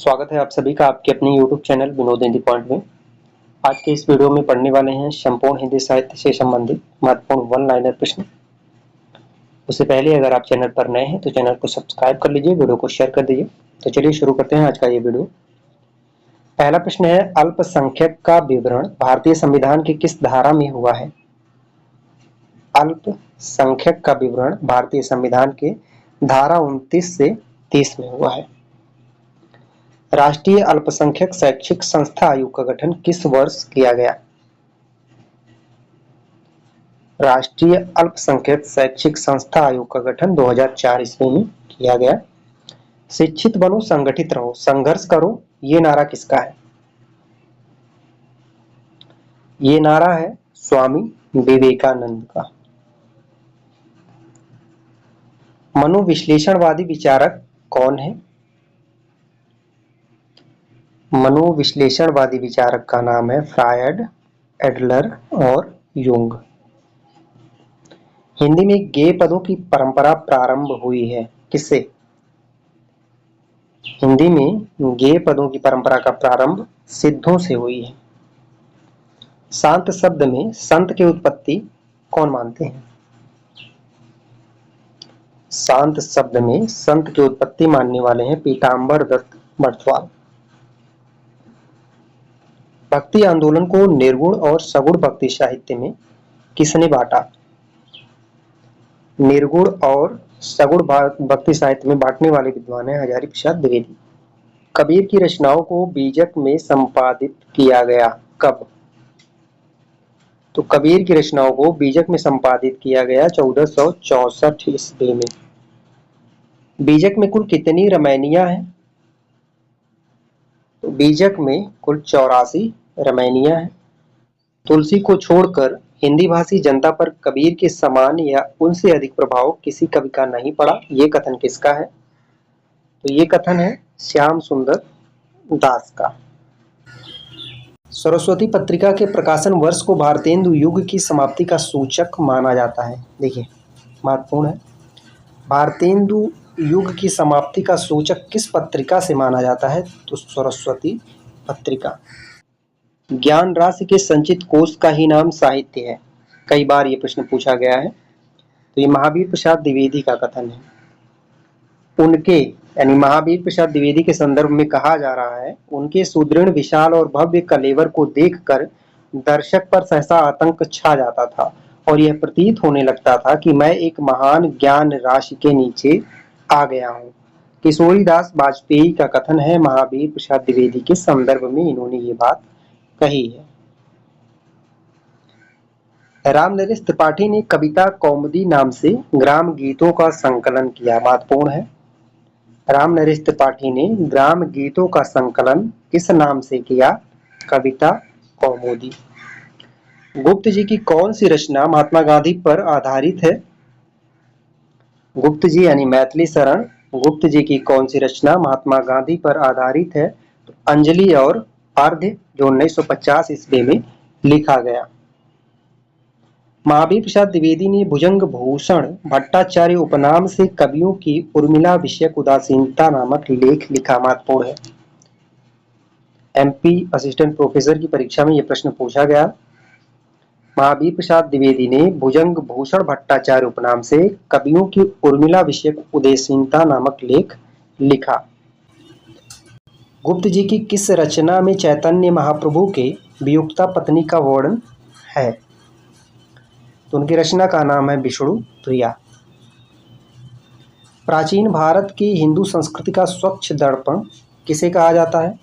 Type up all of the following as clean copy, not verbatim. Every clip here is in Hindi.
स्वागत है आप सभी का आपके अपने YouTube channel Vinod Hindi point में। आज के इस वीडियो में पढ़ने वाले हैं संपूर्ण हिंदी साहित्य से संबंधित महत्वपूर्ण वन लाइनर प्रश्न। उससे पहले अगर आप चैनल पर नए हैं तो चैनल को सब्सक्राइब कर लीजिए, वीडियो को शेयर कर दीजिए। तो चलिए शुरू करते हैं आज का ये वीडियो। पहला प्रश्न है, अल्पसंख्यक का विवरण भारतीय संविधान की किस धारा में हुआ है? अल्पसंख्यक का विवरण भारतीय संविधान के धारा 29 से 30 में हुआ है। राष्ट्रीय अल्पसंख्यक शैक्षिक संस्था आयोग का गठन किस वर्ष किया गया? राष्ट्रीय अल्पसंख्यक शैक्षिक संस्था आयोग का गठन 2004 ईस्वी में किया गया। शिक्षित बनो, संगठित रहो, संघर्ष करो, ये नारा किसका है? ये नारा है स्वामी विवेकानंद का। मनोविश्लेषणवादी विचारक कौन है? मनोविश्लेषणवादी विचारक का नाम है फ्रायड, एडलर और युंग। हिंदी में गे पदों की परंपरा प्रारंभ हुई है किससे? हिंदी में गे पदों की परंपरा का प्रारंभ सिद्धों से हुई है। शांत शब्द में संत की उत्पत्ति कौन मानते हैं? शांत शब्द में संत की उत्पत्ति मानने वाले हैं पीताम्बर दत्त बड़थवाल। भक्ति आंदोलन को निर्गुण और सगुण भक्ति साहित्य में किसने बांटा? निर्गुण और सगुण भक्ति साहित्य में बांटने वाले विद्वान हैं हजारी प्रसाद द्विवेदी। कबीर की रचनाओं को बीजक में संपादित किया गया कब? तो कबीर की रचनाओं को बीजक में संपादित किया गया 1464 ईस्वी में। बीजक में कुल कितनी रामायणियां हैं? तो बीजक में कुल 84 रामायणियां हैं। तुलसी को छोड़कर हिंदी भाषी जनता पर कबीर के समान या उनसे अधिक प्रभाव किसी कवि का नहीं पड़ा, ये कथन किसका है? तो ये कथन है श्याम सुंदर दास का। सरस्वती पत्रिका के प्रकाशन वर्ष को भारतेंदु युग की समाप्ति का सूचक माना जाता है। देखिए महत्वपूर्ण है, भारतेंदु युग की समाप्ति का सूचक किस पत्रिका से माना जाता है? तो सरस्वती पत्रिका। ज्ञान राशि के संचित कोष का ही नाम साहित्य है। कई बार ये प्रश्न पूछा गया है। तो ये महावीर प्रसाद द्विवेदी का कथन है। उनके यानी महावीर प्रसाद द्विवेदी के संदर्भ में कहा जा रहा है, उनके सुदृढ़, विशाल और भव्य कलेवर को देखकर दर्शक पर सहसा आतंक छा जाता था और यह प्रतीत होने लगता था कि मैं एक महान ज्ञान राशि के नीचे आ गया हूँ। किशोरीदास वाजपेयी का कथन है महावीर प्रसाद द्विवेदी के संदर्भ में इन्होंने ये बात कही है। रामनरेश त्रिपाठी ने कविता कौमुदी नाम से ग्राम गीतों का संकलन किया। महत्वपूर्ण है, रामनरेश त्रिपाठी ने ग्राम गीतों का संकलन किस नाम से किया? कविता कौमुदी। गुप्त जी की कौन सी रचना महात्मा गांधी पर आधारित है? गुप्त जी यानी मैथिली शरण गुप्त जी की कौन सी रचना महात्मा गांधी पर आधारित है? तो अंजलि और अर्घ्य, जो 1950 ईस्वी में लिखा गया। महावीर प्रसाद द्विवेदी ने भुजंग भूषण भट्टाचार्य उपनाम से कवियों की उर्मिला विषयक उदासीनता नामक लेख लिखा। महत्वपूर्ण है, एमपी असिस्टेंट प्रोफेसर की परीक्षा में यह प्रश्न पूछा गया। महावीर प्रसाद द्विवेदी ने भुजंग भूषण भट्टाचार्य उपनाम से कवियों की उर्मिला विषयक उदासीनता नामक लेख लिखा। गुप्त जी की किस रचना में चैतन्य महाप्रभु के वियुक्ता पत्नी का वर्णन है? तो उनकी रचना का नाम है विष्णु प्रिया। प्राचीन भारत की हिंदू संस्कृति का स्वच्छ दर्पण किसे कहा जाता है?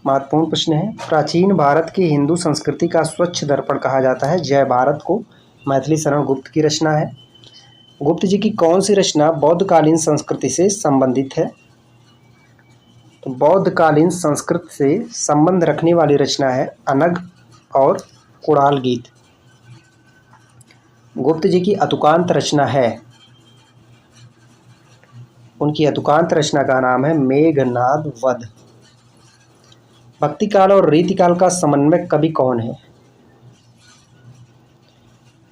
महत्वपूर्ण प्रश्न है। प्राचीन भारत की हिंदू संस्कृति का स्वच्छ दर्पण कहा जाता है जय भारत को। मैथिली शरण गुप्त की रचना है। गुप्त जी की कौन सी रचना बौद्धकालीन संस्कृति से संबंधित है? तो बौद्धकालीन संस्कृति से संबंध रखने वाली रचना है अनग और कुड़ाल गीत। गुप्त जी की अतुकांत रचना है, उनकी अतुकांत रचना का नाम है मेघनाद वध। भक्ति काल और रीतिकाल का समन्वयक कवि कौन है?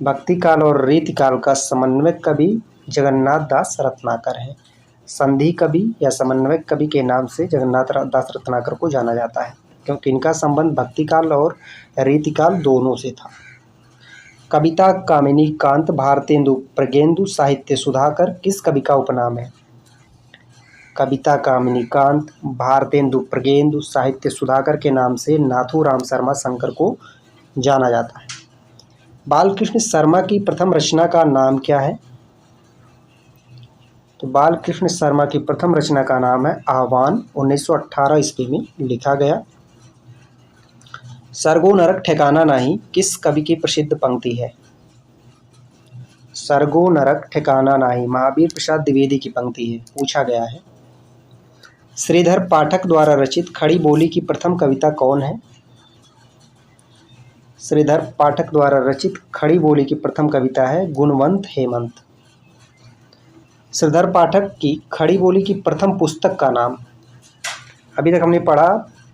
भक्ति काल और रीतिकाल का समन्वयक कवि जगन्नाथ दास रत्नाकर है। संधि कवि या समन्वयक कवि के नाम से जगन्नाथ दास रत्नाकर को जाना जाता है, क्योंकि इनका संबंध भक्तिकाल और रीतिकाल दोनों से था। कविता कामिनी कांत भारतेंदु प्रगेंदु साहित्य सुधाकर किस कवि का उपनाम है? कविता कामिनी कांत भारतेंदु प्रगेंदु साहित्य सुधाकर के नाम से नाथूराम शर्मा शंकर को जाना जाता है। बालकृष्ण शर्मा की प्रथम रचना का नाम क्या है? तो बालकृष्ण शर्मा की प्रथम रचना का नाम है आह्वान, 1918 ईस्वी में लिखा गया। सरगो नरक ठिकाना नाही किस कवि की प्रसिद्ध पंक्ति है? सरगो नरक ठिकाना नाही महावीर प्रसाद द्विवेदी की पंक्ति है, पूछा गया है। श्रीधर पाठक द्वारा रचित खड़ी बोली की प्रथम कविता कौन है? श्रीधर पाठक द्वारा रचित खड़ी बोली की प्रथम कविता है गुणवंत हेमंत। श्रीधर पाठक की खड़ी बोली की प्रथम पुस्तक का नाम? अभी तक हमने पढ़ा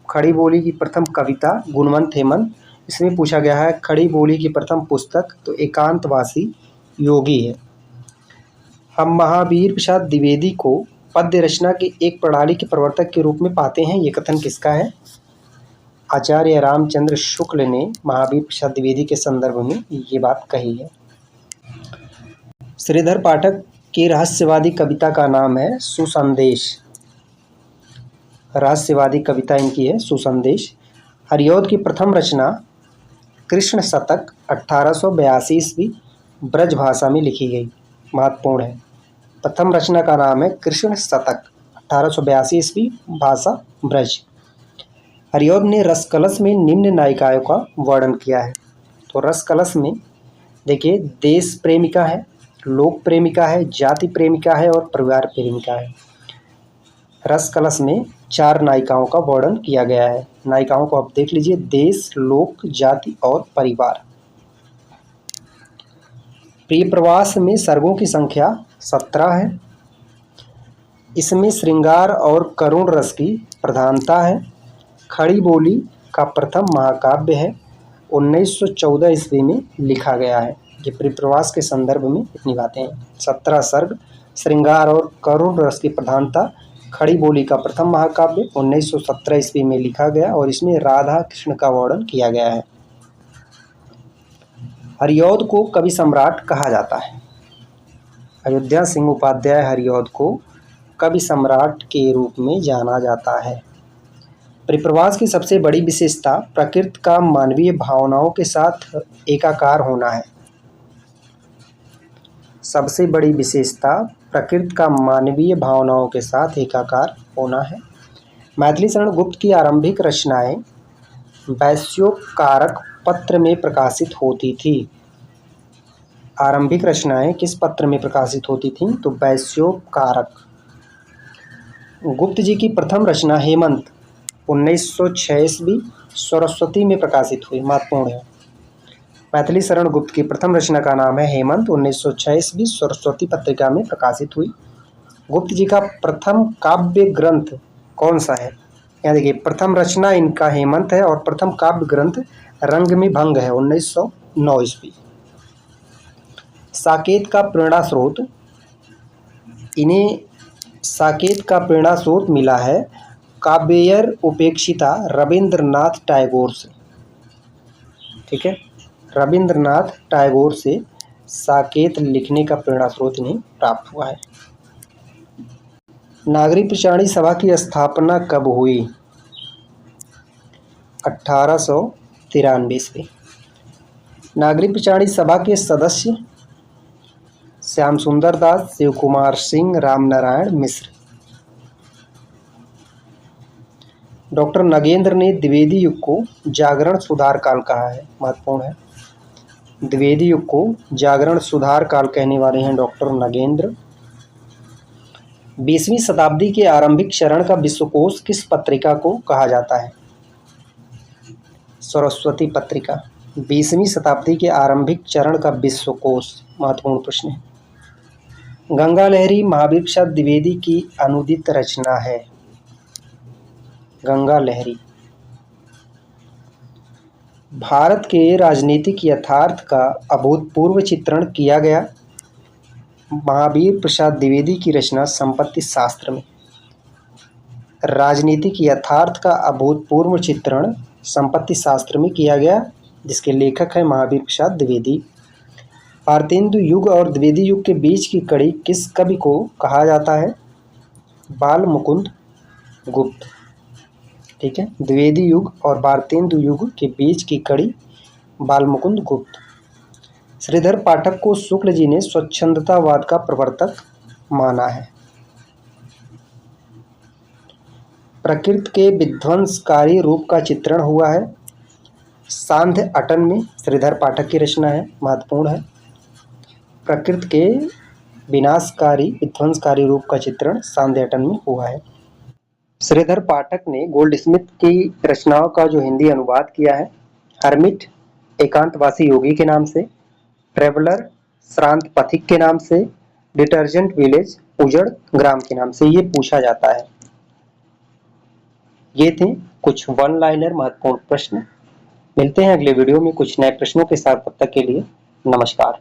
खड़ी बोली की प्रथम कविता गुणवंत हेमंत, इसमें पूछा गया है खड़ी बोली की प्रथम पुस्तक, तो एकांतवासी योगी है। हम महावीर प्रसाद द्विवेदी को पद्य रचना की एक प्रणाली के प्रवर्तक के रूप में पाते हैं, ये कथन किसका है? आचार्य रामचंद्र शुक्ल ने महावीर प्रसाद द्विवेदी के संदर्भ में ये बात कही है। श्रीधर पाठक की रहस्यवादी कविता का नाम है सुसंदेश। रहस्यवादी कविता इनकी है सुसंदेश। हरिऔध की प्रथम रचना कृष्ण शतक 1882 ईस्वी ब्रज भाषा में लिखी गई, महत्वपूर्ण है। प्रथम रचना का नाम है कृष्ण शतक 1882 ईस्वी भाषा ब्रज। हरिऔध ने रसकलश में निम्न नायिकाओं का वर्णन किया है। तो रसकलश में देखिए देश प्रेमिका है, लोक प्रेमिका है, जाति प्रेमिका है और परिवार प्रेमिका है। रसकलश में 4 नायिकाओं का वर्णन किया गया है। नायिकाओं को आप देख लीजिए, देश, लोक, जाति और परिवार। प्रिय प्रवास में सर्गों की संख्या 17 है। इसमें श्रृंगार और करुण रस की प्रधानता है। खड़ी बोली का प्रथम महाकाव्य है, 1914 ईस्वी में लिखा गया है। ये प्रिय प्रवास के संदर्भ में इतनी बातें हैं। 17 सर्ग, श्रृंगार और करुण रस की प्रधानता, खड़ी बोली का प्रथम महाकाव्य 1917 ईस्वी में लिखा गया और इसमें राधा कृष्ण का वर्णन किया गया है। हरिऔध को कवि सम्राट कहा जाता है। अयोध्या सिंह उपाध्याय हरिऔध को कवि सम्राट के रूप में जाना जाता है। परिप्रवास की सबसे बड़ी विशेषता प्रकृति का मानवीय भावनाओं के साथ एकाकार होना है। सबसे बड़ी विशेषता प्रकृति का मानवीय भावनाओं के साथ एकाकार होना है। मैथिली शरण गुप्त की आरंभिक रचनाएं वैश्योपकारक पत्र में प्रकाशित होती थी। आरंभिक रचनाएं किस पत्र में प्रकाशित होती थीं? तो वैश्योपकारक। गुप्त जी की प्रथम रचना हेमंत 1906 ईस्वी सरस्वती में प्रकाशित हुई, महत्वपूर्ण है। मैथिली शरण गुप्त की प्रथम रचना का नाम है हेमंत, 1906 ईस्वी सरस्वती पत्रिका में प्रकाशित हुई। गुप्त जी का प्रथम काव्य ग्रंथ कौन सा है? यहाँ देखिए, प्रथम रचना इनका हेमंत है और प्रथम काव्य ग्रंथ रंग में भंग है, 1909 ईस्वी। साकेत का प्रेरणा स्रोत, इन्हें साकेत का प्रेरणा स्रोत मिला है काव्येयर उपेक्षिता रविंद्रनाथ टैगोर से। ठीक है, रविंद्रनाथ टैगोर से साकेत लिखने का प्रेरणा स्रोत इन्हें प्राप्त हुआ है। नागरिक पिचाणी सभा की स्थापना कब हुई? 1893 ईस्वी। नागरिक पिचाणी सभा के सदस्य श्याम सुंदर दास, शिव कुमार सिंह, रामनारायण मिश्र। डॉक्टर नगेंद्र ने द्विवेदी युग को जागरण सुधार काल कहा है, महत्वपूर्ण है। द्विवेदी युग को जागरण सुधार काल कहने वाले हैं डॉक्टर नगेंद्र। 20वीं शताब्दी के आरंभिक चरण का विश्वकोश किस पत्रिका को कहा जाता है? सरस्वती पत्रिका। 20वीं शताब्दी के आरंभिक चरण का विश्वकोश, महत्वपूर्ण प्रश्न है। गंगा लहरी महावीर प्रसाद द्विवेदी की अनुदित रचना है। गंगा लहरी। भारत के राजनीतिक यथार्थ का अभूतपूर्व चित्रण किया गया। महावीर प्रसाद द्विवेदी की रचना संपत्ति शास्त्र में राजनीतिक यथार्थ का अभूतपूर्व चित्रण संपत्ति शास्त्र में किया गया, जिसके लेखक है महावीर प्रसाद द्विवेदी। भारतेंदु युग और द्विवेदी युग के बीच की कड़ी किस कवि को कहा जाता है? बाल मुकुंद गुप्त। ठीक है, द्विवेदी युग और भारतेंदु युग के बीच की कड़ी बाल मुकुंद गुप्त। श्रीधर पाठक को शुक्ल जी ने स्वच्छंदतावाद का प्रवर्तक माना है। प्रकृति के विध्वंसकारी रूप का चित्रण हुआ है सांध्य अटन में, श्रीधर पाठक की रचना है, महत्वपूर्ण है। प्रकृति के विनाशकारी विध्वंसकारी रूप का चित्रण सांध्य अटन में हुआ है। श्रीधर पाठक ने गोल्डस्मिथ की रचनाओं का जो हिंदी अनुवाद किया है, हर्मिट एकांतवासी योगी के नाम से, ट्रेवलर श्रांत पथिक के नाम से, डिटर्जेंट विलेज उजड़ ग्राम के नाम से, ये पूछा जाता है। ये थे कुछ वन लाइनर महत्वपूर्ण प्रश्न। मिलते हैं अगले वीडियो में कुछ नए प्रश्नों के साथ, तब तक के लिए नमस्कार।